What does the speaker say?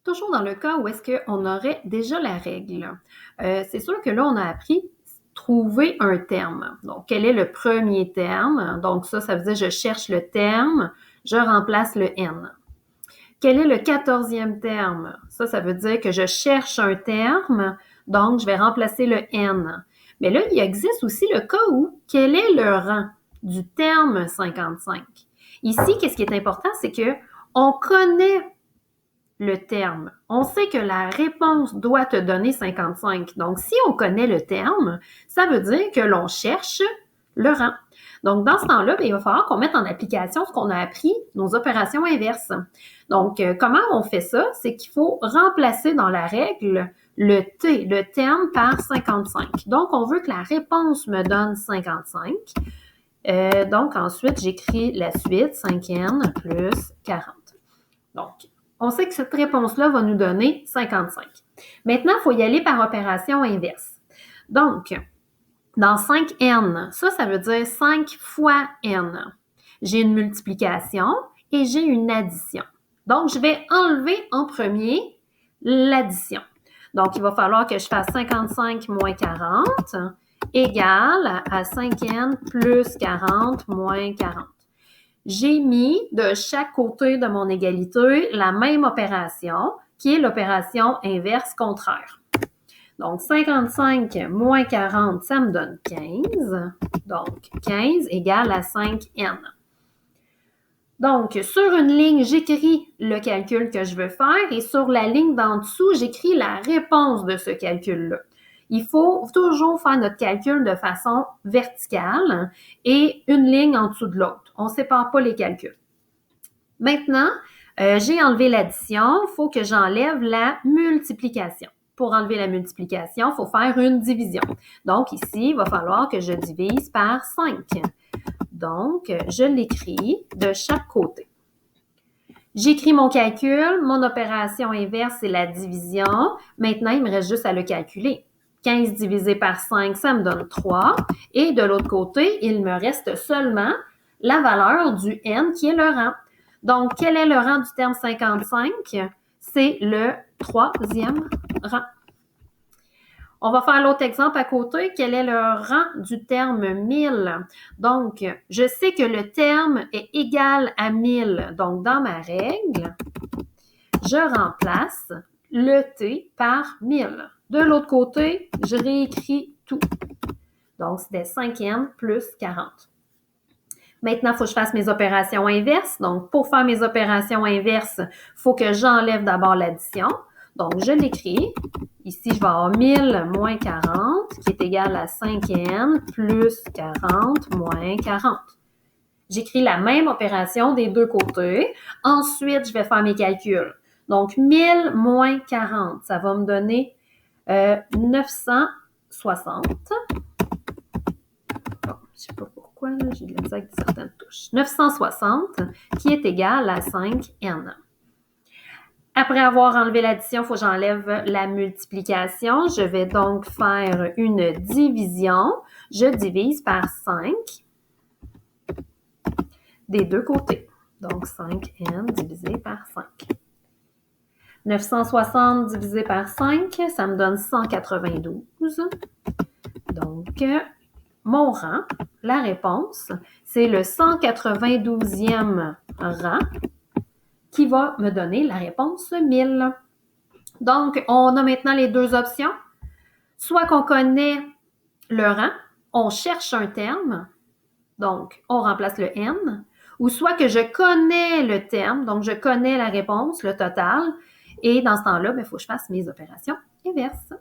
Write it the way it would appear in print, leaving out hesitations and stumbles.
Toujours dans le cas où est-ce qu'on aurait déjà la règle. C'est sûr que là, on a appris trouver un terme. Donc, quel est le premier terme? Donc, ça veut dire je cherche le terme, je remplace le N. Quel est le 14e terme? Ça veut dire que je cherche un terme, donc je vais remplacer le N. Mais là, il existe aussi le cas où quel est le rang du terme 55? Ici, qu'est-ce qui est important, c'est que on connaît le terme. On sait que la réponse doit te donner 55. Donc, si on connaît le terme, ça veut dire que l'on cherche le rang. Donc, dans ce temps-là, il va falloir qu'on mette en application ce qu'on a appris, nos opérations inverses. Donc, comment on fait ça? C'est qu'il faut remplacer dans la règle le T, le terme, par 55. Donc, on veut que la réponse me donne 55. Donc, ensuite, j'écris la suite, 5n plus 40. Donc, on sait que cette réponse-là va nous donner 55. Maintenant, il faut y aller par opération inverse. Donc, dans 5n, ça veut dire 5 fois n. J'ai une multiplication et j'ai une addition. Donc, je vais enlever en premier l'addition. Donc, il va falloir que je fasse 55 moins 40 égale à 5n plus 40 moins 40. J'ai mis de chaque côté de mon égalité la même opération, qui est l'opération inverse contraire. Donc, 55 moins 40, ça me donne 15. Donc, 15 égale à 5n. Donc, sur une ligne, j'écris le calcul que je veux faire et sur la ligne d'en dessous, j'écris la réponse de ce calcul-là. Il faut toujours faire notre calcul de façon verticale et une ligne en dessous de l'autre. On ne sépare pas les calculs. Maintenant, j'ai enlevé l'addition, il faut que j'enlève la multiplication. Pour enlever la multiplication, il faut faire une division. Donc ici, il va falloir que je divise par 5. Donc, je l'écris de chaque côté. J'écris mon calcul, mon opération inverse, c'est la division. Maintenant, il me reste juste à le calculer. 15 divisé par 5, ça me donne 3. Et de l'autre côté, il me reste seulement la valeur du n qui est le rang. Donc, quel est le rang du terme 55? C'est le 3e rang. On va faire l'autre exemple à côté. Quel est le rang du terme 1000? Donc, je sais que le terme est égal à 1000. Donc, dans ma règle, je remplace le T par 1000. De l'autre côté, je réécris tout. Donc, c'était 5n plus 40. Maintenant, il faut que je fasse mes opérations inverses. Donc, pour faire mes opérations inverses, il faut que j'enlève d'abord l'addition. Donc, je l'écris. Ici, je vais avoir 1000 moins 40, qui est égal à 5n plus 40 moins 40. J'écris la même opération des deux côtés. Ensuite, je vais faire mes calculs. Donc, 1000 moins 40, ça va me donner 960. Bon, je ne sais pas pourquoi, là, j'ai de la misère avec certaines touches. 960, qui est égal à 5n. Après avoir enlevé l'addition, il faut que j'enlève la multiplication. Je vais donc faire une division. Je divise par 5 des deux côtés. Donc, 5n divisé par 5. 960 divisé par 5, ça me donne 192. Donc, mon rang, la réponse, c'est le 192e rang qui va me donner la réponse 1000. Donc, on a maintenant les deux options. Soit qu'on connaît le rang, on cherche un terme, donc on remplace le n, ou soit que je connais le terme, donc je connais la réponse, le total, et dans ce temps-là, il faut que je fasse mes opérations inverses.